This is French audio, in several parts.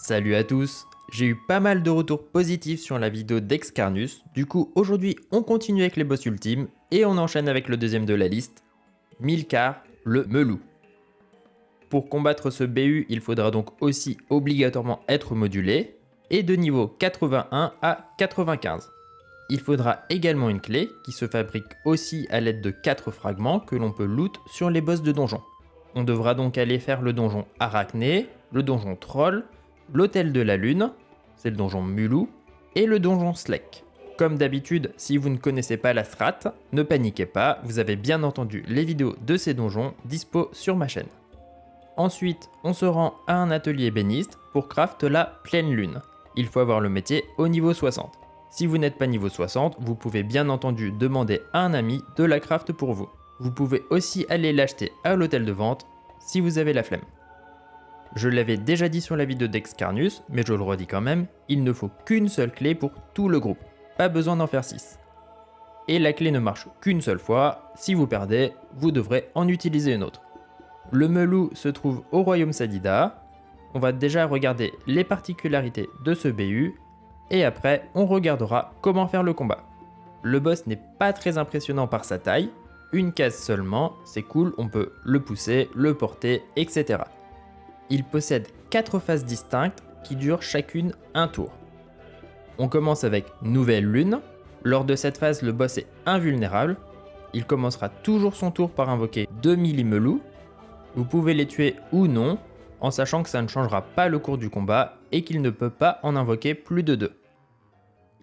Salut à tous. J'ai eu pas mal de retours positifs sur la vidéo d'Excarnus, du coup aujourd'hui on continue avec les boss ultimes et on enchaîne avec le deuxième de la liste, Milcar, le Melou. Pour combattre ce BU, il faudra donc aussi obligatoirement être modulé, et de niveau 81 à 95. Il faudra également une clé qui se fabrique aussi à l'aide de 4 fragments que l'on peut loot sur les boss de donjon. On devra donc aller faire le donjon Arachné, le donjon Troll, l'hôtel de la lune, c'est le donjon Mulou, et le donjon Slek. Comme d'habitude, si vous ne connaissez pas la strat, ne paniquez pas, vous avez bien entendu les vidéos de ces donjons dispo sur ma chaîne. Ensuite, on se rend à un atelier ébéniste pour craft la pleine lune. Il faut avoir le métier au niveau 60. Si vous n'êtes pas niveau 60, vous pouvez bien entendu demander à un ami de la craft pour vous. Vous pouvez aussi aller l'acheter à l'hôtel de vente si vous avez la flemme. Je l'avais déjà dit sur la vidéo d'Excarnus, mais je le redis quand même, il ne faut qu'une seule clé pour tout le groupe. Pas besoin d'en faire 6. Et la clé ne marche qu'une seule fois, si vous perdez, vous devrez en utiliser une autre. Le Melou se trouve au royaume Sadida. On va déjà regarder les particularités de ce BU, et après on regardera comment faire le combat. Le boss n'est pas très impressionnant par sa taille, une case seulement, c'est cool, on peut le pousser, le porter, etc. Il possède 4 phases distinctes qui durent chacune un tour. On commence avec Nouvelle Lune. Lors de cette phase, le boss est invulnérable. Il commencera toujours son tour par invoquer 2 Millimelou. Vous pouvez les tuer ou non, en sachant que ça ne changera pas le cours du combat et qu'il ne peut pas en invoquer plus de 2.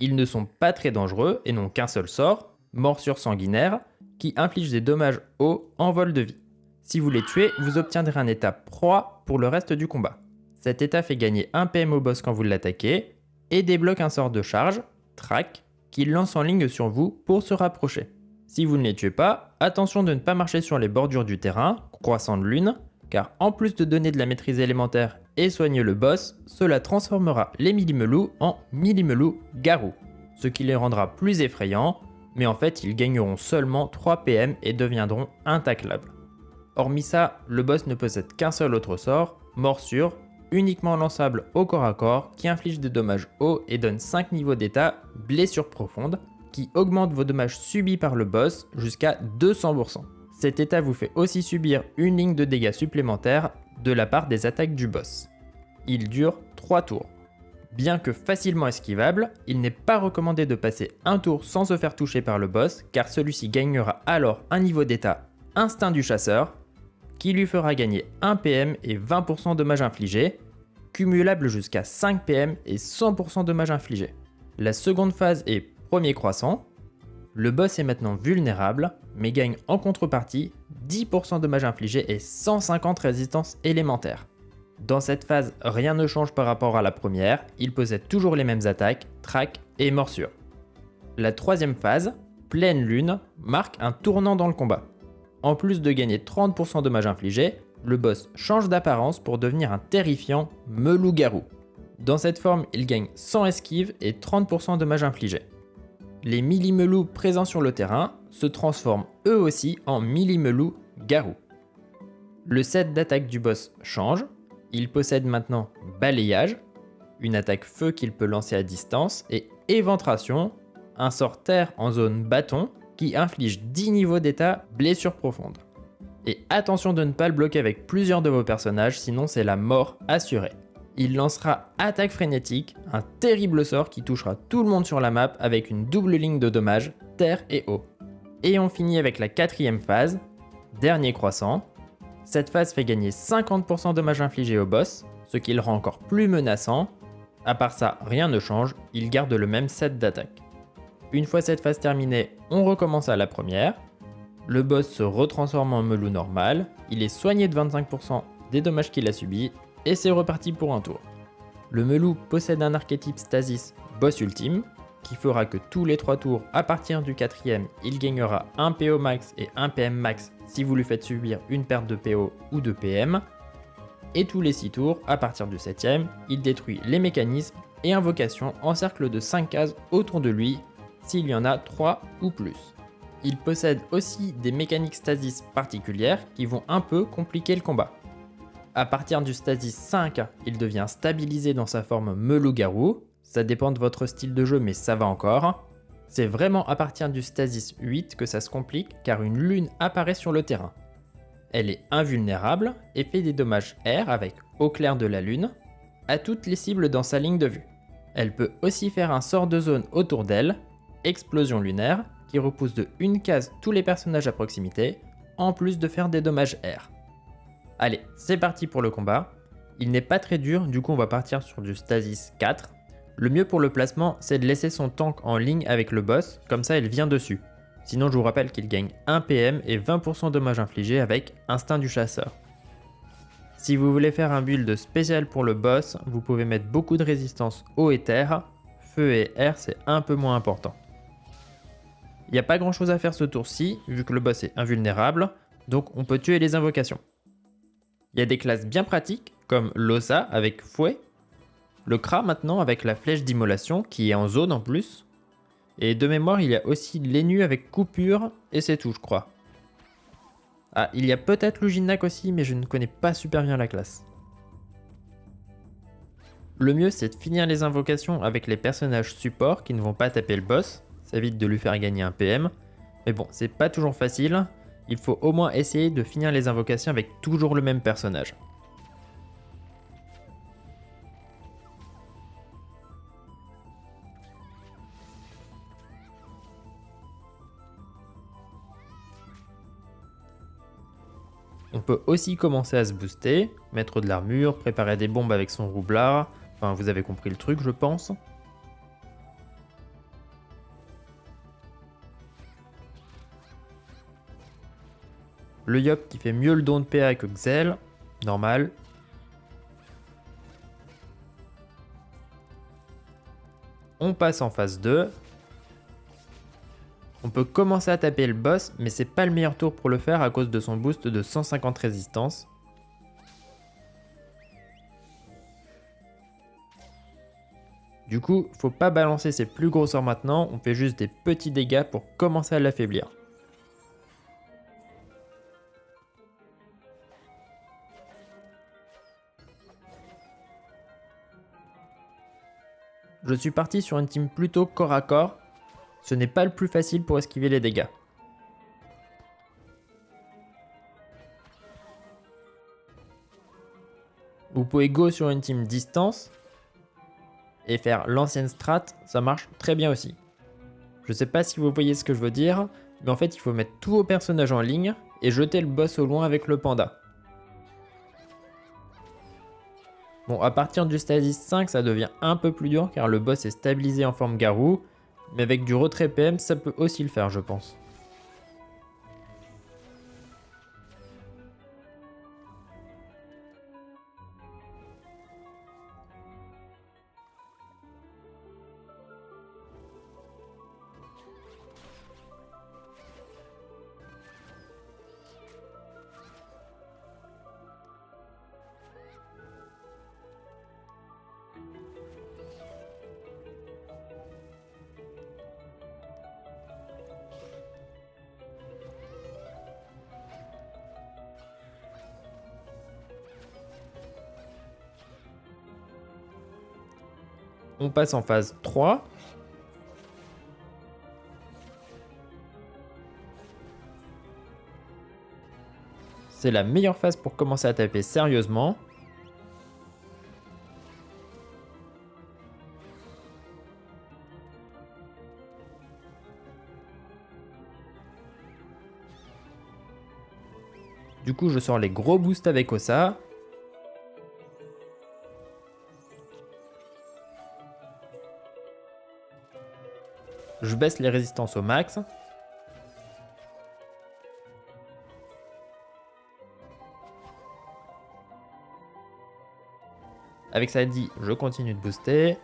Ils ne sont pas très dangereux et n'ont qu'un seul sort, Morsure sanguinaire, qui inflige des dommages hauts en vol de vie. Si vous les tuez, vous obtiendrez un état proie pour le reste du combat. Cet état fait gagner 1 PM au boss quand vous l'attaquez et débloque un sort de charge, Track, qui lance en ligne sur vous pour se rapprocher. Si vous ne les tuez pas, attention de ne pas marcher sur les bordures du terrain, croissant de lune, car en plus de donner de la maîtrise élémentaire et soigner le boss, cela transformera les Millimelou en Millimelou Garou, ce qui les rendra plus effrayants, mais en fait ils gagneront seulement 3 PM et deviendront intaclables. Hormis ça, le boss ne possède qu'un seul autre sort, Morsure, uniquement lançable au corps à corps, qui inflige des dommages hauts et donne 5 niveaux d'état, blessure profonde, qui augmente vos dommages subis par le boss jusqu'à 200%. Cet état vous fait aussi subir une ligne de dégâts supplémentaires de la part des attaques du boss. Il dure 3 tours. Bien que facilement esquivable, il n'est pas recommandé de passer un tour sans se faire toucher par le boss, car celui-ci gagnera alors un niveau d'état Instinct du chasseur, qui lui fera gagner 1 PM et 20% dommages infligés, cumulable jusqu'à 5 PM et 100% dommages infligés. La seconde phase est Premier croissant. Le boss est maintenant vulnérable, mais gagne en contrepartie 10% dommages infligés et 150 résistances élémentaires. Dans cette phase, rien ne change par rapport à la première, il possède toujours les mêmes attaques, track et morsure. La troisième phase, Pleine Lune, marque un tournant dans le combat. En plus de gagner 30% dommages infligés, le boss change d'apparence pour devenir un terrifiant Melou-Garou. Dans cette forme, il gagne 100 esquives et 30% dommages infligés. Les Millimelou présents sur le terrain se transforment eux aussi en Millimelou Garou. Le set d'attaque du boss change, il possède maintenant Balayage, une attaque feu qu'il peut lancer à distance, et Éventration, un sort terre en zone bâton qui inflige 10 niveaux d'état blessure profonde. Et attention de ne pas le bloquer avec plusieurs de vos personnages, sinon c'est la mort assurée. Il lancera Attaque frénétique, un terrible sort qui touchera tout le monde sur la map avec une double ligne de dommages, terre et eau. Et on finit avec la quatrième phase, Dernier croissant. Cette phase fait gagner 50% dommages infligés au boss, ce qui le rend encore plus menaçant. À part ça, rien ne change, il garde le même set d'attaque. Une fois cette phase terminée, on recommence à la première. Le boss se retransforme en Melou normal, il est soigné de 25% des dommages qu'il a subis, et c'est reparti pour un tour. Le Melou possède un archétype Stasis boss ultime, qui fera que tous les 3 tours à partir du 4ème, il gagnera 1 PO max et 1 PM max si vous lui faites subir une perte de PO ou de PM. Et tous les 6 tours, à partir du 7ème, il détruit les mécanismes et invocations en cercle de 5 cases autour de lui, s'il y en a 3 ou plus. Il possède aussi des mécaniques Stasis particulières qui vont un peu compliquer le combat. À partir du stasis 5, il devient stabilisé dans sa forme me-loup-garou. Ça dépend de votre style de jeu, mais ça va encore. C'est vraiment à partir du stasis 8 que ça se complique, car une lune apparaît sur le terrain. Elle est invulnérable et fait des dommages air avec au clair de la lune à toutes les cibles dans sa ligne de vue. Elle peut aussi faire un sort de zone autour d'elle, explosion lunaire, qui repousse de une case tous les personnages à proximité, en plus de faire des dommages air. Allez, c'est parti pour le combat. Il n'est pas très dur, du coup on va partir sur du stasis 4. Le mieux pour le placement, c'est de laisser son tank en ligne avec le boss, comme ça il vient dessus. Sinon je vous rappelle qu'il gagne 1 PM et 20% dommages infligés avec Instinct du chasseur. Si vous voulez faire un build spécial pour le boss, vous pouvez mettre beaucoup de résistance eau et terre, feu et air c'est un peu moins important. Il n'y a pas grand chose à faire ce tour-ci, vu que le boss est invulnérable, donc on peut tuer les invocations. Il y a des classes bien pratiques, comme l'Osa avec fouet, le Kra maintenant avec la flèche d'immolation qui est en zone en plus, et de mémoire il y a aussi l'Enu avec coupure, et c'est tout je crois. Ah, il y a peut-être Luginak aussi, mais je ne connais pas super bien la classe. Le mieux c'est de finir les invocations avec les personnages support qui ne vont pas taper le boss, ça évite de lui faire gagner un PM, mais bon c'est pas toujours facile, il faut au moins essayer de finir les invocations avec toujours le même personnage. On peut aussi commencer à se booster, mettre de l'armure, préparer des bombes avec son roublard, enfin vous avez compris le truc je pense. Le Yop qui fait mieux le don de PA que Xel, normal. On passe en phase 2. On peut commencer à taper le boss, mais c'est pas le meilleur tour pour le faire à cause de son boost de 150 résistance. Du coup, faut pas balancer ses plus gros sorts maintenant, on fait juste des petits dégâts pour commencer à l'affaiblir. Je suis parti sur une team plutôt corps à corps, ce n'est pas le plus facile pour esquiver les dégâts. Vous pouvez go sur une team distance et faire l'ancienne strat, ça marche très bien aussi. Je sais pas si vous voyez ce que je veux dire, mais en fait il faut mettre tous vos personnages en ligne et jeter le boss au loin avec le panda. Bon, à partir du stasis 5 ça devient un peu plus dur car le boss est stabilisé en forme garou, mais avec du retrait PM ça peut aussi le faire je pense. On passe en phase 3. C'est la meilleure phase pour commencer à taper sérieusement. Du coup je sors les gros boosts avec Osa. Je baisse les résistances au max. Avec ça dit, je continue de booster.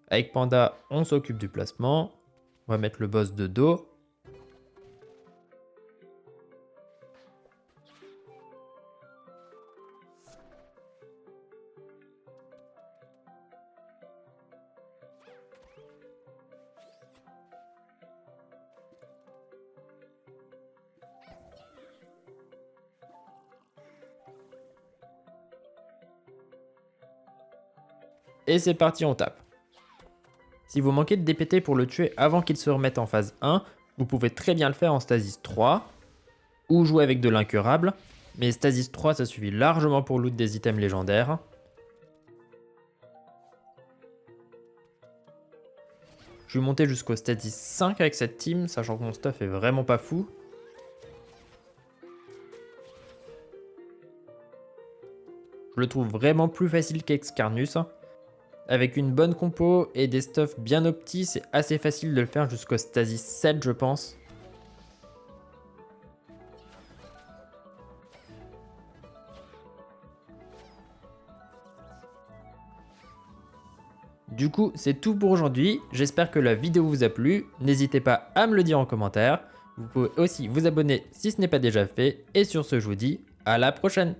Avec Panda, on s'occupe du placement. On va mettre le boss de dos. Et c'est parti, on tape. Si vous manquez de DPT pour le tuer avant qu'il se remette en phase 1, vous pouvez très bien le faire en Stasis 3, ou jouer avec de l'incurable, mais Stasis 3 ça suffit largement pour loot des items légendaires. Je vais monter jusqu'au Stasis 5 avec cette team, sachant que mon stuff est vraiment pas fou. Je le trouve vraiment plus facile qu'Excarnus. Avec une bonne compo et des stuffs bien optis, c'est assez facile de le faire jusqu'au Stasis 7 je pense. Du coup, c'est tout pour aujourd'hui. J'espère que la vidéo vous a plu. N'hésitez pas à me le dire en commentaire. Vous pouvez aussi vous abonner si ce n'est pas déjà fait. Et sur ce, je vous dis à la prochaine.